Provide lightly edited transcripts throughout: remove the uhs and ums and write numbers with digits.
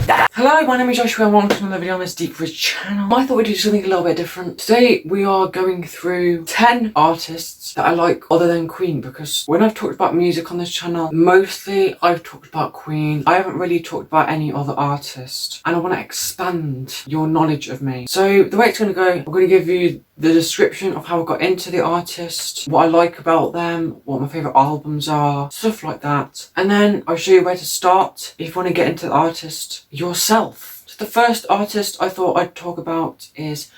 Hello, my name is Joshua and welcome to another video on this Deep Fridge channel. I thought we'd do something a little bit different. Today we are going through 10 artists that I like other than Queen, because when I've talked about music on this channel, mostly I've talked about Queen. I haven't really talked about any other artist, and I want to expand your knowledge of me. So the way it's going to go, I'm going to give you the description of how I got into the artist, what I like about them, what my favourite albums are, stuff like that. And then I'll show you where to start if you want to get into the artist yourself. So the first artist I thought I'd talk about is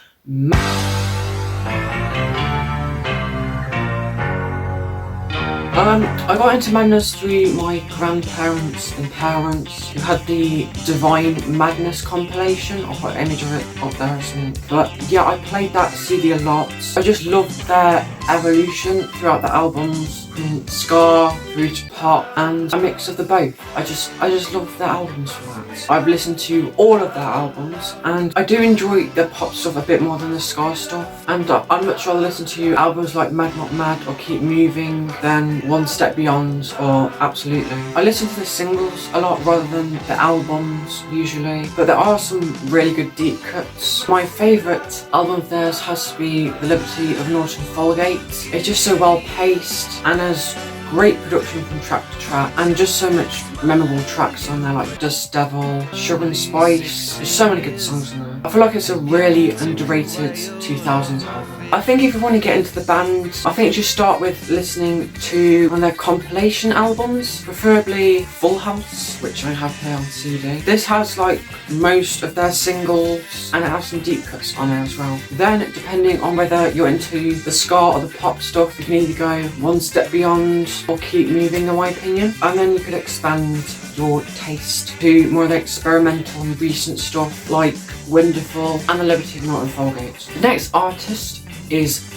I got into Madness through my grandparents and parents, who had the Divine Madness compilation. I'll put an image of it up there or something. But yeah, I played that CD a lot. I just loved their evolution throughout the albums, from ska through to pop, and a mix of the both. I just love their albums for that. I've listened to all of their albums, and I do enjoy the pop stuff a bit more than the ska stuff. And I'd much rather listen to albums like Mad Not Mad or Keep Moving than One Step Beyond or Absolutely. I listen to the singles a lot rather than the albums usually, but there are some really good deep cuts. My favourite album of theirs has to be The Liberty of Norton Folgate. It's just so well paced and has great production from track to track, and just so much memorable tracks on there like Dust Devil, Sugar and Spice. There's so many good songs in there. I feel like it's a really underrated 2000s album. I think if you want to get into the band, I think you should start with listening to one of their compilation albums, preferably Full House, which I have here on CD. This has like most of their singles, and it has some deep cuts on there as well. Then, depending on whether you're into the ska or the pop stuff, you can either go One Step Beyond or Keep Moving, in my opinion, and then you could expand your taste to more of the experimental and recent stuff like Wonderful and The Liberty of Norton Folgate. The next artist is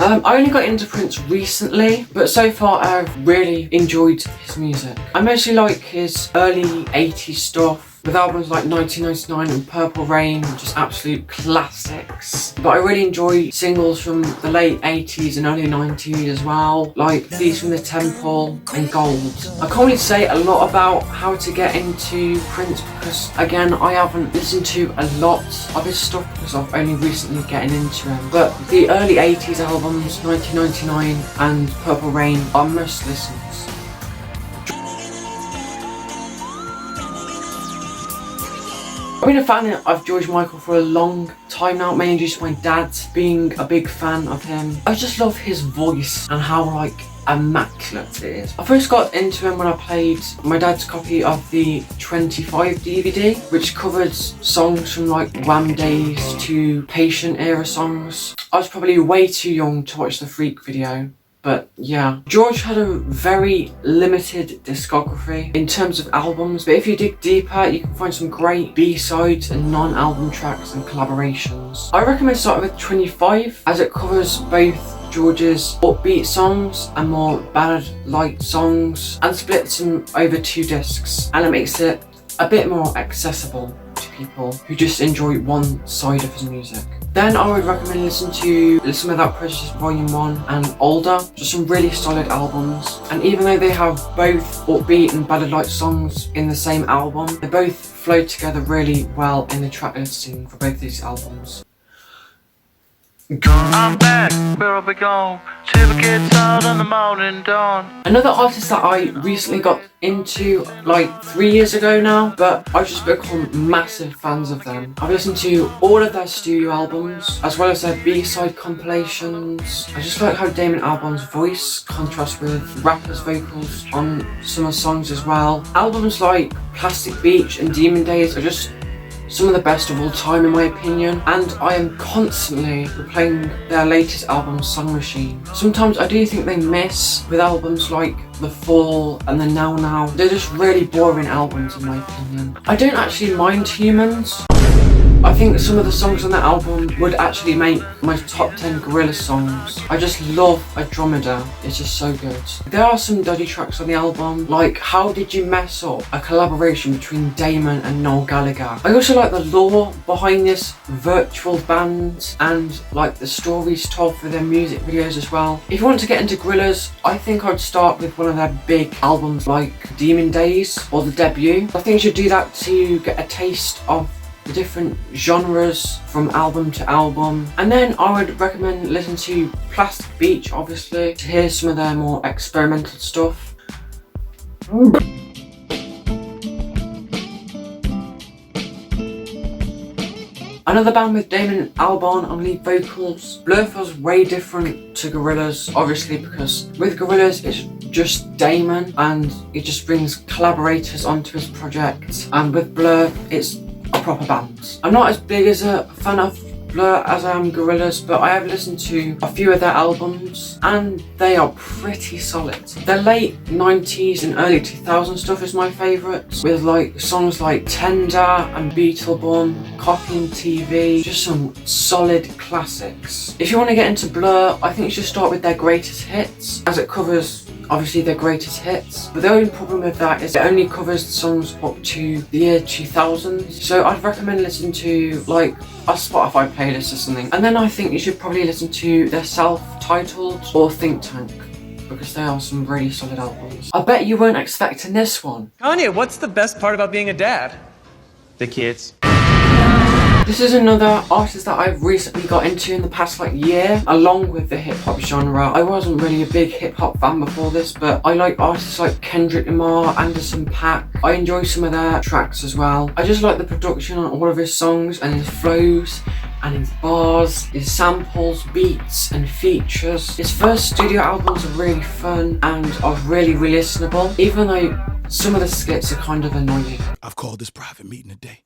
I only got into Prince recently, but so far I've really enjoyed his music. I mostly like his early 80s stuff, with albums like 1999 and Purple Rain, just absolute classics. But I really enjoy singles from the late 80s and early 90s as well, like These from the Temple and Gold. I can't really say a lot about how to get into Prince because, again, I haven't listened to a lot of his stuff because I've only recently getting into him. But the early 80s albums, 1999 and Purple Rain, are must listens. I've been a fan of George Michael for a long time now, mainly due to my dad being a big fan of him. I just love his voice and how like immaculate it is. I first got into him when I played my dad's copy of the 25 DVD, which covered songs from like Wham days to Patient era songs. I was probably way too young to watch the Freak video. But yeah, George had a very limited discography in terms of albums, but if you dig deeper you can find some great B-sides and non-album tracks and collaborations. I recommend starting with 25 as it covers both George's upbeat songs and more ballad-like songs, and splits them over 2 discs, and it makes it a bit more accessible to people who just enjoy one side of his music. Then I would recommend listening to Listen Without Prejudice Volume 1 and Older, just some really solid albums. And even though they have both upbeat and ballad-like songs in the same album, they both flow together really well in the track listing for both these albums. I'm back where I belong, silver gets out on the morning dawn. Another artist that I recently got into like 3 years ago now, but I've just become massive fans of them. I've listened to all of their studio albums as well as their B-side compilations. I just like how Damon Albarn's voice contrasts with rappers' vocals on some of the songs as well. Albums like Plastic Beach and Demon Days are just some of the best of all time in my opinion, and I am constantly replaying their latest album, Song Machine. Sometimes I do think they miss with albums like The Fall and the Now Now. They're just really boring albums in my opinion. I don't actually mind Humans. I think some of the songs on that album would actually make my top 10 Gorillaz songs. I just love Andromeda, it's just so good. There are some dodgy tracks on the album, like How Did You Mess Up, a collaboration between Damon and Noel Gallagher. I also like the lore behind this virtual band and like the stories told for their music videos as well. If you want to get into Gorillaz, I think I'd start with one of their big albums like Demon Days or the debut. I think you should do that to get a taste of the different genres from album to album. And then I would recommend listening to Plastic Beach, obviously, to hear some of their more experimental stuff. Another band with Damon Albarn on lead vocals. Blur feels way different to Gorillaz, obviously, because with Gorillaz it's just Damon and he just brings collaborators onto his project, and with Blur it's a proper band. I'm not as big as a fan of Blur as I am Gorillaz, but I have listened to a few of their albums and they are pretty solid. Their late 90s and early 2000s stuff is my favourite, with like songs like Tender and Beetlebum, Copying TV, just some solid classics. If you want to get into Blur, I think you should start with their greatest hits, as it covers obviously their greatest hits, but the only problem with that is it only covers the songs up to the year 2000. So I'd recommend listening to like a Spotify playlist or something, and then I think you should probably listen to their self-titled or Think Tank, because they are some really solid albums. I bet you weren't expecting this one. Kanye, what's the best part about being a dad? The kids. This is another artist that I've recently got into in the past like year, along with the hip hop genre. I wasn't really a big hip hop fan before this, but I like artists like Kendrick Lamar, Anderson .Paak. I enjoy some of their tracks as well. I just like the production on all of his songs and his flows and his bars, his samples, beats and features. His first studio albums are really fun and are really re-listenable, even though some of the skits are kind of annoying. I've called this private meeting today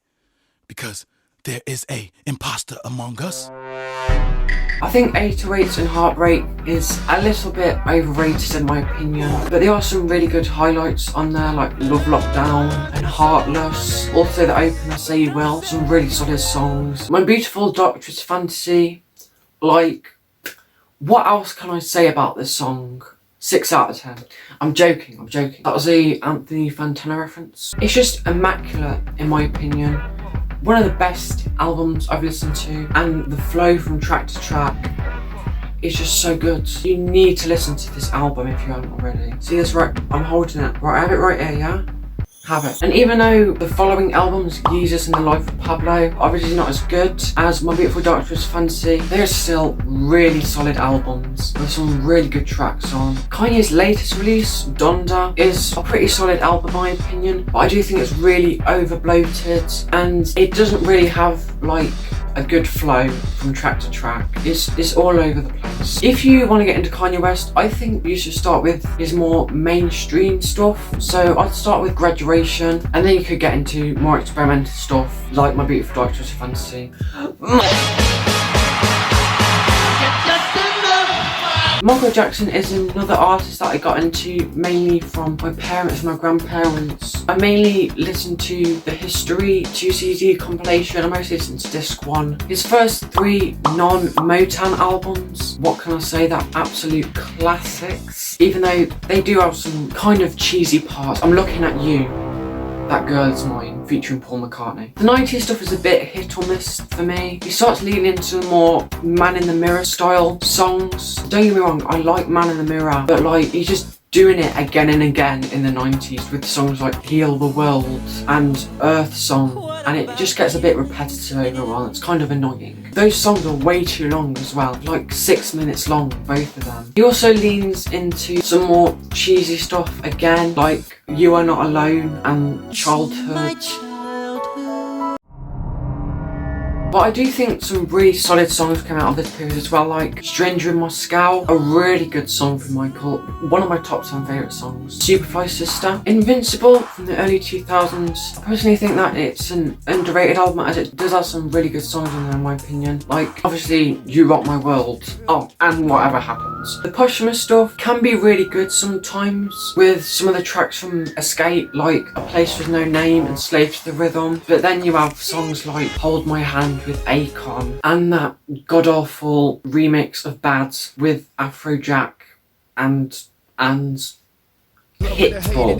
because there is a imposter among us. I think 808s and Heartbreak is a little bit overrated in my opinion, but there are some really good highlights on there, like Love Lockdown and Heartless. Also the opener, Say You Will, some really solid songs. My Beautiful Doctor's Fantasy, like, what else can I say about this song? 6 out of 10. I'm joking. That was a Anthony Fantana reference. It's just immaculate in my opinion. One of the best albums I've listened to, and the flow from track to track is just so good. You need to listen to this album if you haven't already. See this right? I'm holding it. Right, I have it right here, yeah? Have it. And even though the following albums, Jesus and the Life of Pablo, obviously not as good as My Beautiful Dark Twisted Fantasy, they're still really solid albums with some really good tracks on. Kanye's latest release, Donda, is a pretty solid album in my opinion, but I do think it's really over bloated and it doesn't really have like a good flow from track to track. It's all over the place. If you want to get into Kanye West, I think you should start with his more mainstream stuff. So I'd start with Graduation, and then you could get into more experimental stuff like My Beautiful Dark Twisted Fantasy. Michael Jackson is another artist that I got into mainly from my parents and my grandparents. I mainly listened to the History 2 CD compilation. I mostly listened to disc 1. His first 3 non-Motown albums, what can I say, they're absolute classics. Even though they do have some kind of cheesy parts. I'm Looking at You, That Girl Is Mine, featuring Paul McCartney. The 90s stuff is a bit hit or miss for me. He starts leaning into more Man in the Mirror style songs. Don't get me wrong, I like Man in the Mirror, but like he's just doing it again and again in the 90s with songs like Heal the World and Earth Song, and it just gets a bit repetitive over a while. It's kind of annoying. Those songs are way too long as well, like 6 minutes long, both of them. He also leans into some more cheesy stuff again, like You Are Not Alone and Childhood. But I do think some really solid songs came out of this period as well, like Stranger in Moscow, a really good song from Michael, one of my top 10 favourite songs. Superfly Sister. Invincible from the early 2000s. I personally think that it's an underrated album as it does have some really good songs in there in my opinion. Like obviously You Rock My World, oh, and Whatever Happens. The posthumous stuff can be really good sometimes with some of the tracks from Escape, like A Place With No Name and Slave to the Rhythm. But then you have songs like Hold My Hand with Akon and that god-awful remix of Bads with Afrojack and Pitbull.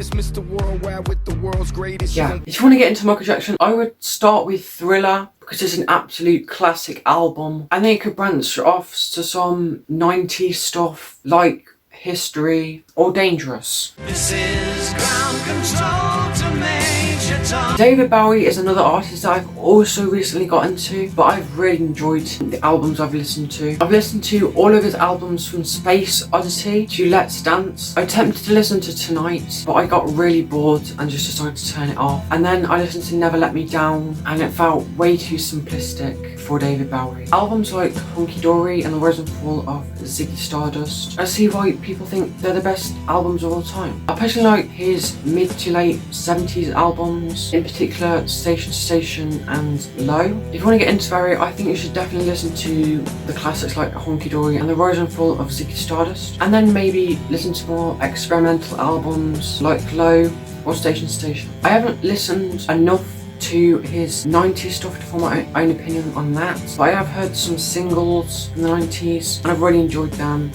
Yeah, if you want to get into Michael Jackson, I would start with Thriller because it's an absolute classic album. And then you could branch off to some 90s stuff like History or Dangerous. This is ground control to Major Tom. David Bowie is another artist that I've also recently got into, but I've really enjoyed the albums I've listened to. I've listened to all of his albums from Space Oddity to Let's Dance. I attempted to listen to Tonight, but I got really bored and just decided to turn it off. And then I listened to Never Let Me Down, and it felt way too simplistic for David Bowie. Albums like Hunky Dory and The Rise and Fall of Ziggy Stardust, I see why people think they're the best albums of all time. I personally like his mid to late 70s albums, in particular Station to Station and Low. If you want to get into Barry, I think you should definitely listen to the classics like Hunky Dory and The Rise and Fall of Ziggy Stardust, and then maybe listen to more experimental albums like Low or Station to Station. I haven't listened enough to his 90s stuff to form my own opinion on that, but I have heard some singles from the 90s and I've really enjoyed them.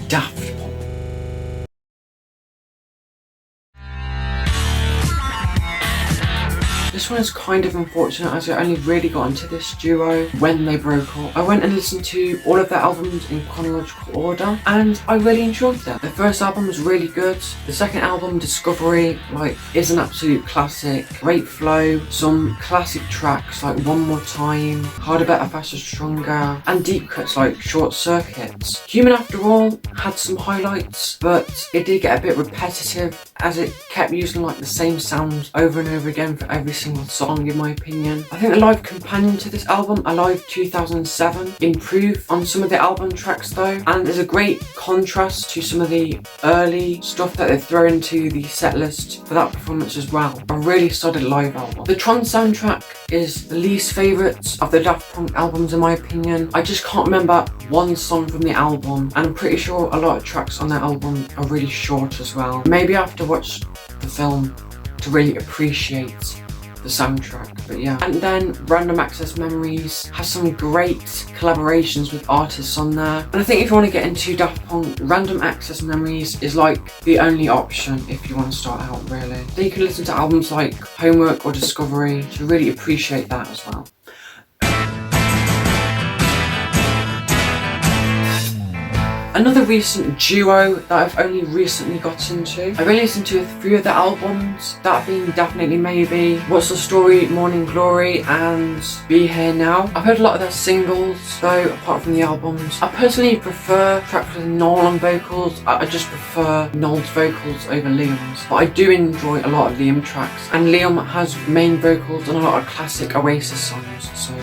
Daft Punk. This one is kind of unfortunate as I only really got into this duo when they broke up. I went and listened to all of their albums in chronological order and I really enjoyed them. The first album was really good. The second album, Discovery, is an absolute classic. Great flow, some classic tracks like One More Time, Harder, Better, Faster, Stronger, and deep cuts like Short Circuits. Human After All had some highlights, but it did get a bit repetitive as it kept using the same sounds over and over again for every single song in my opinion. I think the live companion to this album, Alive 2007, improved on some of the album tracks though, and there's a great contrast to some of the early stuff that they throw into the set list for that performance as well. A really solid live album. The Tron soundtrack is the least favourite of the Daft Punk albums in my opinion. I just can't remember one song from the album, and I'm pretty sure a lot of tracks on that album are really short as well. Maybe I have to watch the film to really appreciate the soundtrack, but yeah. And then Random Access Memories has some great collaborations with artists on there, and I think if you want to get into Daft Punk, Random Access Memories is the only option if you want to start out really. Then you can listen to albums like Homework or Discovery to really appreciate that as well. Another recent duo that I've only recently got into. I've only listened to a few of their albums, that being Definitely Maybe, What's the Story, Morning Glory, and Be Here Now. I've heard a lot of their singles though, apart from the albums. I personally prefer tracks with Noel on vocals. I just prefer Noel's vocals over Liam's, but I do enjoy a lot of Liam tracks, and Liam has main vocals on a lot of classic Oasis songs, so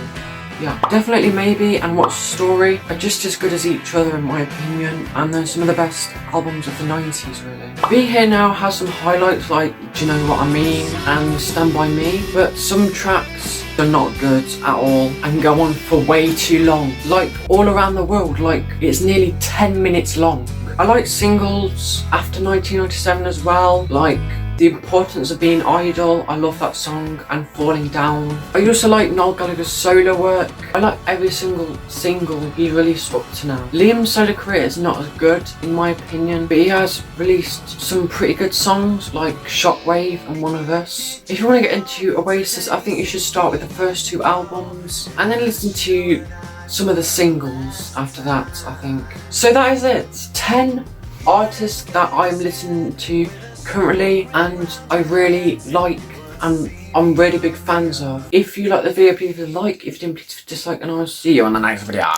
yeah. Definitely Maybe and What's the Story are just as good as each other in my opinion, and they're some of the best albums of the 90s really. Be Here Now has some highlights like Do You Know What I Mean and Stand By Me, but some tracks are not good at all and go on for way too long. Like All Around the World, it's nearly 10 minutes long. I like singles After 1997 as well, like The Importance of Being Idle, I love that song, and Falling Down. I also like Noel Gallagher's solo work. I like every single single he released up to now. Liam's solo career is not as good in my opinion, but he has released some pretty good songs like Shockwave and One of Us. If you want to get into Oasis, I think you should start with the first two albums and then listen to some of the singles after that, I think. So that is it. 10 artists that I'm listening to currently and I really like and I'm really big fans of. If you like the video, please like. If you didn't, please dislike, and I'll see you on the next video.